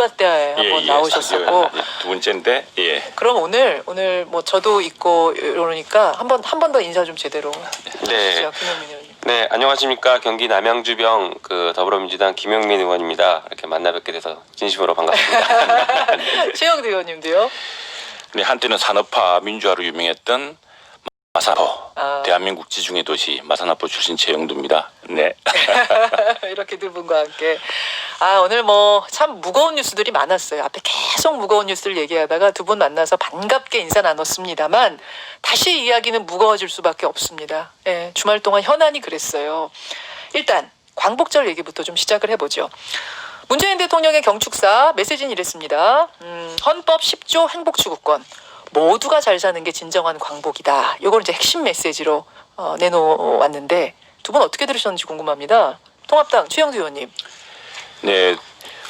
역사 때 한번 나오셨었고 두 번째인데 그럼 오늘 뭐 저도 있고 이러니까 한 번 더 인사 좀 제대로 해주시죠. 김용민 의원님. 네, 안녕하십니까. 경기 남양주병 더불어민주당 김용민 의원입니다. 이렇게 만나 뵙게 돼서 진심으로 반갑습니다. 최영두 의원님도요. 네, 한때는 산업화 민주화로 유명했던 마산포, 대한민국 지중해 도시 마산포 출신 최영두입니다. 네. 이렇게 두 분과 함께 오늘 뭐 참 무거운 뉴스들이 많았어요. 앞에 계속 무거운 뉴스를 얘기하다가 두 분 만나서 반갑게 인사 나눴습니다만 다시 이야기는 무거워질 수밖에 없습니다. 예, 주말 동안 현안이 그랬어요. 일단 광복절 얘기부터 좀 시작을 해보죠. 문재인 대통령의 경축사 메시지는 이랬습니다. 헌법 10조 행복추구권 모두가 잘 사는 게 진정한 광복이다. 이걸 이제 핵심 메시지로 내놓았는데 두 분 어떻게 들으셨는지 궁금합니다. 통합당 최영두 의원님. 네,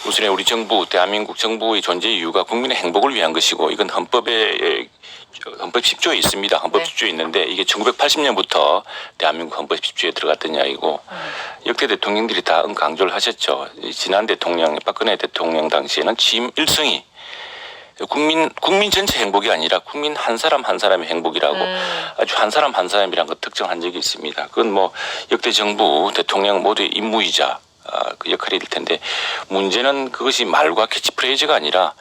우선에 우리 정부, 대한민국 정부의 존재 이유가 국민의 행복을 위한 것이고 이건 헌법 10조에 있습니다. 헌법 10조에 있는데 이게 1980년부터 대한민국 헌법 10조에 들어갔던 이야기고 역대 대통령들이 다 강조를 하셨죠. 지난 대통령 박근혜 대통령 당시에는 취임 일성이 국민 전체 행복이 아니라 국민 한 사람 한 사람의 행복이라고 아주 한 사람 한 사람이란 걸 특정한 적이 있습니다. 그건 뭐 역대 정부 대통령 모두의 임무이자 그 역할이 될 텐데 문제는 그것이 말과 캐치프레이즈가 아니라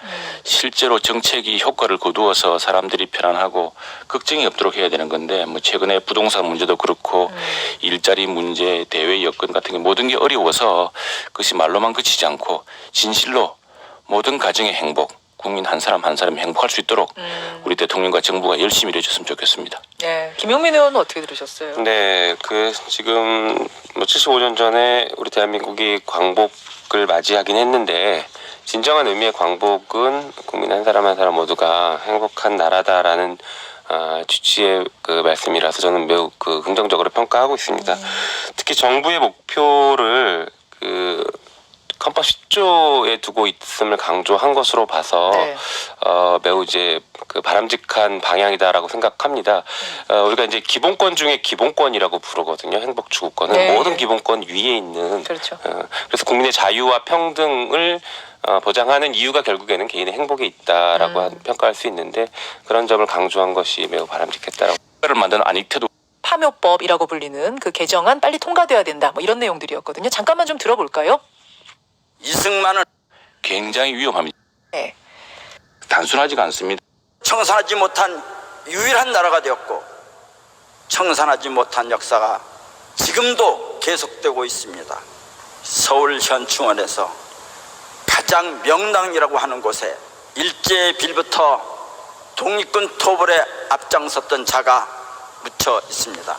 실제로 정책이 효과를 거두어서 사람들이 편안하고 걱정이 없도록 해야 되는 건데 뭐 최근에 부동산 문제도 그렇고 일자리 문제, 대외 여건 같은 게 모든 게 어려워서 그것이 말로만 그치지 않고 진실로 모든 가정의 행복 국민 한 사람 한 사람이 행복할 수 있도록 우리 대통령과 정부가 열심히 일해줬으면 좋겠습니다. 네, 김용민 의원은 어떻게 들으셨어요? 네, 지금 뭐 75년 전에 우리 대한민국이 광복을 맞이하긴 했는데 진정한 의미의 광복은 국민 한 사람 한 사람 모두가 행복한 나라다라는 취지의 그 말씀이라서 저는 매우 긍정적으로 평가하고 있습니다. 특히 정부의 목표를 헌법 10조에 두고 있음을 강조한 것으로 봐서 매우 이제 바람직한 방향이다라고 생각합니다. 우리가 이제 기본권 중에 기본권이라고 부르거든요. 행복추구권은 모든 기본권 위에 있는. 그렇죠. 그래서 국민의 자유와 평등을 보장하는 이유가 결국에는 개인의 행복에 있다라고 평가할 수 있는데 그런 점을 강조한 것이 매우 바람직했다라고. 를 만드는 안익태도 파묘법이라고 불리는 그 개정안 빨리 통과돼야 된다. 뭐 이런 내용들이었거든요. 잠깐만 좀 들어볼까요? 이승만은 굉장히 위험합니다. 네. 단순하지가 않습니다. 청산하지 못한 유일한 나라가 되었고 청산하지 못한 역사가 지금도 계속되고 있습니다. 서울 현충원에서 가장 명당이라고 하는 곳에 일제의 빌부터 독립군 토벌에 앞장섰던 자가 묻혀 있습니다.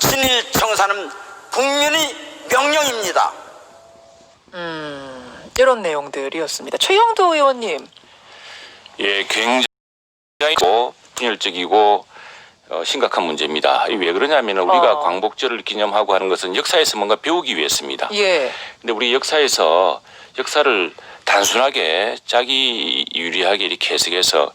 친일 청산은 국민의 명령입니다. 이런 내용들이었습니다. 최영도 의원님. 예, 굉장히 분열적이고 심각한 문제입니다. 왜 그러냐면 우리가 광복절을 기념하고 하는 것은 역사에서 뭔가 배우기 위해서입니다. 예. 근데 우리 역사에서 역사를 단순하게 자기 유리하게 이렇게 해석해서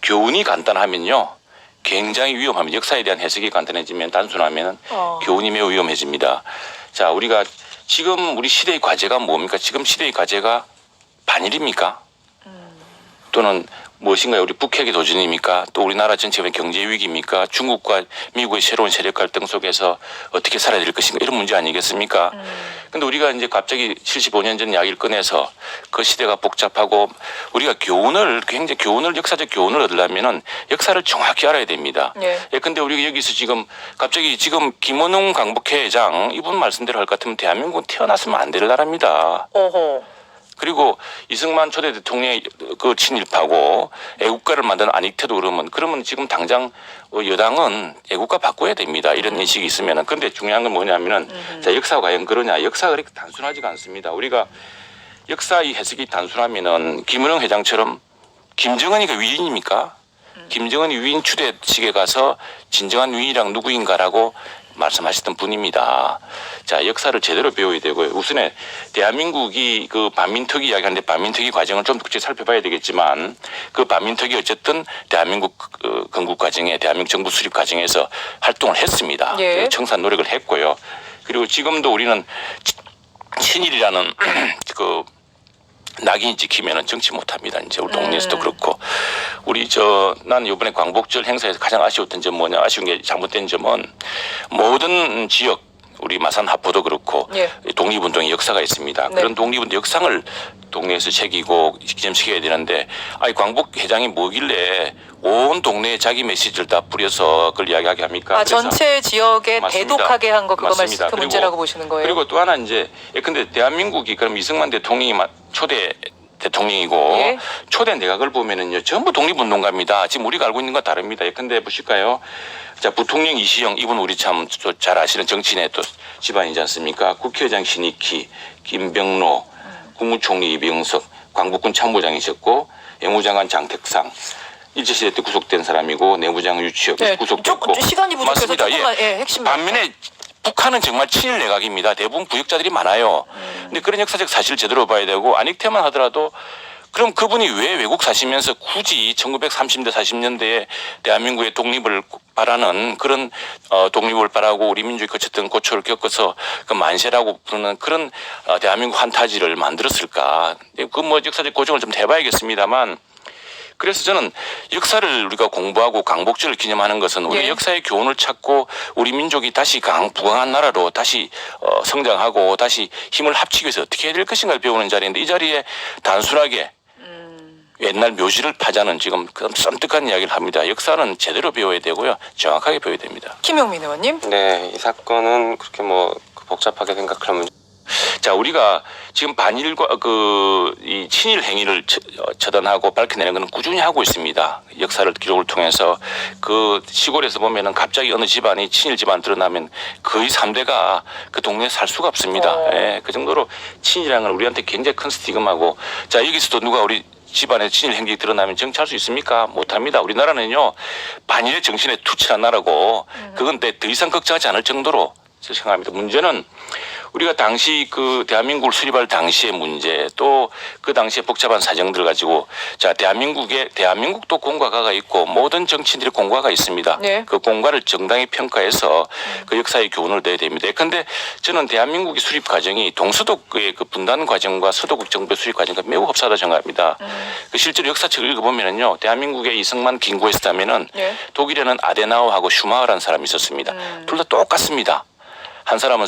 교훈이 간단하면요. 굉장히 위험합니다. 역사에 대한 해석이 간단해지면 단순하면 교훈이 매우 위험해집니다. 자, 우리가 지금 우리 시대의 과제가 뭡니까? 지금 시대의 과제가 반일입니까? 또는 무엇인가요? 우리 북핵의 도전입니까? 또 우리나라 전체의 경제 위기입니까? 중국과 미국의 새로운 세력 갈등 속에서 어떻게 살아야 될 것인가? 이런 문제 아니겠습니까? 근데 우리가 이제 갑자기 75년 전 이야기를 꺼내서 그 시대가 복잡하고 우리가 굉장히 역사적 교훈을 얻으려면은 역사를 정확히 알아야 됩니다. 예, 근데 우리가 여기서 갑자기 김원웅 광복회장 이분 말씀대로 할 것 같으면 대한민국은 태어났으면 안 될 나라입니다. 그리고 이승만 초대 대통령의 그 친일파고 애국가를 만드는 안익태도 그러면 지금 당장 여당은 애국가 바꿔야 됩니다. 이런 인식이 있으면은. 그런데 중요한 건 뭐냐면은 자, 역사가 과연 그러냐. 역사가 그렇게 단순하지가 않습니다. 우리가 역사의 해석이 단순하면은 김은영 회장처럼 김정은이가 위인입니까? 김정은이 위인 추대식에 가서 진정한 위인이란 누구인가라고 말씀하셨던 분입니다. 자, 역사를 제대로 배워야 되고요. 우선에 대한민국이 그 반민특위 이야기하는데 반민특위 과정을 좀 구체적으로 살펴봐야 되겠지만 그 반민특위 어쨌든 대한민국 건국 과정에 대한민국 정부 수립 과정에서 활동을 했습니다. 청산 노력을 했고요. 그리고 지금도 우리는 친일이라는 그 낙인이 찍히면은 정치 못합니다. 이제 우리 동네에서도 그렇고 난 이번에 광복절 행사에서 가장 아쉬웠던 점 뭐냐 아쉬운 게 잘못된 점은 모든 지역 우리 마산 하포도 그렇고 예. 독립운동의 역사가 있습니다. 네. 그런 독립운동 역상을 동네에서 새기고 기념시켜야 되는데 아니 광복 회장이 뭐길래 온 동네에 자기 메시지를 다 뿌려서 그걸 이야기하게 합니까? 아, 그래서 전체 지역에 맞습니다. 대독하게 한 거 그거 맞습니다. 그 문제라고 보시는 거예요? 그리고 또 하나 이제 근데 대한민국이 그럼 이승만 대통령이 초대 대통령이고 예. 초대 내각을 보면은요 전부 독립운동가입니다. 지금 우리가 알고 있는 거 다릅니다. 예컨대 보실까요? 자 부통령 이시영 이분 우리 참 잘 아시는 정치인의 또 집안이지 않습니까? 국회의장 신익희, 김병로, 국무총리 이병석, 광복군 참모장이셨고 외무장관 장택상. 일제시대 때 구속된 사람이고 내무장 유치혁 네, 구속됐고 시간이 부족해서 맞습니다. 조금만 핵심 반면에 북한은 정말 친일 내각입니다. 대부분 부역자들이 많아요. 근데 그런 역사적 사실을 제대로 봐야 되고 아닉테만 하더라도 그럼 그분이 왜 외국 사시면서 굳이 1930년 40년대에 대한민국의 독립을 바라는 그런 독립을 바라고 우리 민족이 거쳤던 고초를 겪어서 그 만세라고 부르는 그런 대한민국 환타지를 만들었을까? 그 뭐 역사적 고증을 좀 해봐야겠습니다만 그래서 저는 역사를 우리가 공부하고 광복절을 기념하는 것은 우리 예. 역사의 교훈을 찾고 우리 민족이 다시 부강한 나라로 다시 성장하고 다시 힘을 합치기 위해서 어떻게 해야 될 것인가를 배우는 자리인데 이 자리에 단순하게 옛날 묘지를 파자는 지금 그런 썸뜩한 이야기를 합니다. 역사는 제대로 배워야 되고요. 정확하게 배워야 됩니다. 김용민 의원님. 네, 이 사건은 그렇게 뭐 복잡하게 생각하면 자, 우리가 지금 반일과 이 친일 행위를 처단하고 밝혀내는 것은 꾸준히 하고 있습니다. 역사를 기록을 통해서 그 시골에서 보면은 갑자기 어느 집안이 친일 집안 드러나면 거의 3대가 그 동네에 살 수가 없습니다. 예, 그 정도로 친일이라는 건 우리한테 굉장히 큰 스티그마고 자, 여기서도 누가 우리 집안에 친일 행적이 드러나면 정치할 수 있습니까? 못합니다. 우리나라는요 반일의 정신에 투철한 나라고 그건 더 이상 걱정하지 않을 정도로 생각합니다. 문제는 우리가 당시 그 대한민국을 수립할 당시의 문제 또 그 당시의 복잡한 사정들 가지고 자 대한민국도 공과가가 있고 모든 정치인들의 공과가 있습니다. 네. 그 공과를 정당히 평가해서 그 역사의 교훈을 내야 됩니다. 그런데 저는 대한민국의 수립 과정이 동서독의 그 분단 과정과 서독 정부의 수립 과정과 매우 흡사하다 생각합니다. 그 실제로 역사책을 읽어보면은요 대한민국의 이승만 김구했다면은 네. 독일에는 아데나우하고 슈마흐라는 사람이 있었습니다. 둘 다 똑같습니다. 한 사람은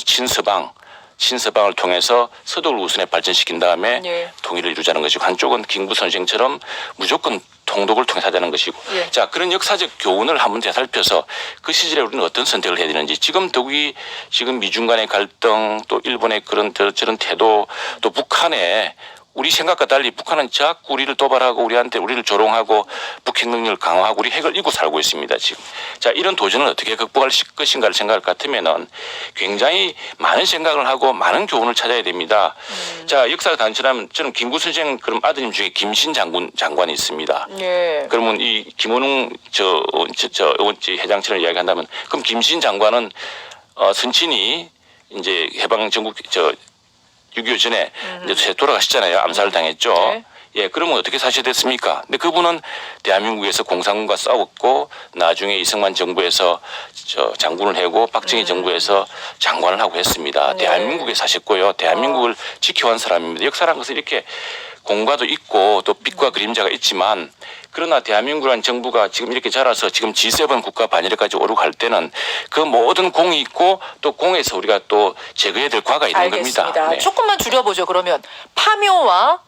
친서방을 통해서 서독을 우선에 발전시킨 다음에 예. 통일을 이루자는 것이고 한쪽은 김구 선생처럼 무조건 통독을 통해서 하자는 것이고 예. 자 그런 역사적 교훈을 한번 되살펴서 그 시절에 우리는 어떤 선택을 해야 되는지 지금 더욱이 지금 미중 간의 갈등 또 일본의 그런 저런 태도 또 북한의 우리 생각과 달리 북한은 자꾸 우리를 도발하고 우리를 조롱하고 북핵 능력을 강화하고 우리 핵을 잊고 살고 있습니다. 지금. 자 이런 도전을 어떻게 극복할 것인가를 생각할 것 같으면은 굉장히 많은 생각을 하고 많은 교훈을 찾아야 됩니다. 자 역사가 단순하면 저는 김구 선생 그럼 아드님 중에 김신 장관이 있습니다. 예. 그러면 이 김원웅 회장처럼 이야기한다면 그럼 김신 장관은 선친이 이제 해방 전국 6.25 전에 이제 돌아가셨잖아요. 암살을 당했죠. 네. 예, 그러면 어떻게 사셔야 됐습니까? 근데 그분은 대한민국에서 공산군과 싸웠고 나중에 이승만 정부에서 장군을 하고 박정희 정부에서 장관을 하고 했습니다. 네. 대한민국에 사셨고요. 대한민국을 지켜온 사람입니다. 역사라는 것은 이렇게 공과도 있고 또 빛과 그림자가 있지만 그러나 대한민국이라는 정부가 지금 이렇게 자라서 지금 G7 국가 반열에까지 오르고 갈 때는 그 모든 공이 있고 또 공에서 우리가 또 제거해야 될 과가 있는 알겠습니다. 겁니다. 네. 조금만 줄여보죠. 그러면 파묘와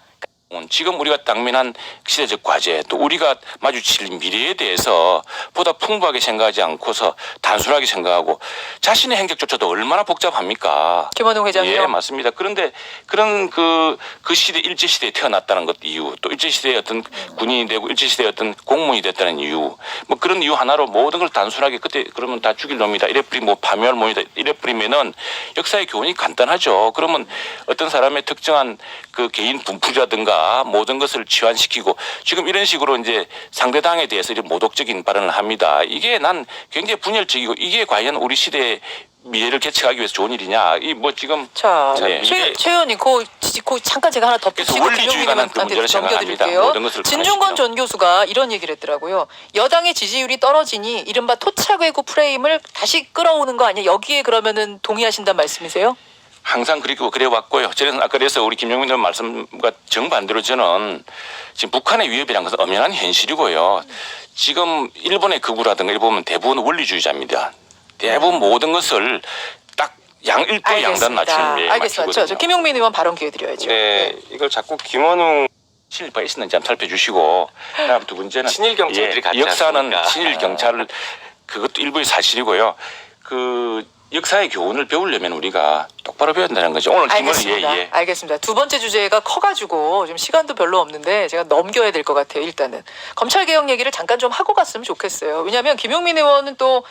지금 우리가 당면한 시대적 과제 또 우리가 마주칠 미래에 대해서 보다 풍부하게 생각하지 않고서 단순하게 생각하고 자신의 행적조차도 얼마나 복잡합니까? 김원웅 회장이요. 예, 맞습니다. 그런데 그런 그 시대 일제시대에 태어났다는 것 이유 또 일제시대의 어떤 군인이 되고 일제시대의 어떤 공무원이 됐다는 이유 뭐 그런 이유 하나로 모든 걸 단순하게 그때 그러면 다 죽일 놈이다 이래 뿌리 뭐 파멸 모이다 이래 뿌리면은 역사의 교훈이 간단하죠. 그러면 어떤 사람의 특정한 그 개인 분풀이라든가 모든 것을 치환시키고 지금 이런 식으로 이제 상대당에 대해서 이런 모독적인 발언을 합니다. 이게 난 굉장히 분열적이고 이게 과연 우리 시대의 미래를 개척하기 위해서 좋은 일이냐? 이 뭐 지금 자, 네, 최 의원님, 그 잠깐 제가 하나 덧붙이고 그래서 원리주의가 난그 문제를 생각합니다. 모든 것을 진중권 전 교수가 이런 얘기를 했더라고요. 여당의 지지율이 떨어지니 이른바 토착외구 프레임을 다시 끌어오는 거 아니야? 여기에 그러면은 동의하신다는 말씀이세요? 항상 그래 왔고요. 저는 아까 그래서 우리 김용민 의원 말씀과 정반대로 저는 지금 북한의 위협이라는 것은 엄연한 현실이고요. 지금 일본의 극우라든가 이런 보면 대부분 원리주의자입니다. 대부분 모든 것을 딱 일도 양단 맞추는 알겠습니다. 저 김용민 의원 발언 기회 드려야죠. 네, 이걸 자꾸 김원웅 친일파 있었는지 한번 살펴주시고 그다음 두 번째는 친일 경찰들이 같지 역사는 않습니까? 친일 경찰을 그것도 일부의 사실이고요. 그 역사의 교훈을 배우려면 우리가 똑바로 배워야 된다는 거죠. 오늘 알겠습니다. 예. 알겠습니다. 두 번째 주제가 커가지고 좀 시간도 별로 없는데 제가 넘겨야 될 것 같아요. 일단은 검찰개혁 얘기를 잠깐 좀 하고 갔으면 좋겠어요. 왜냐하면 김용민 의원은 또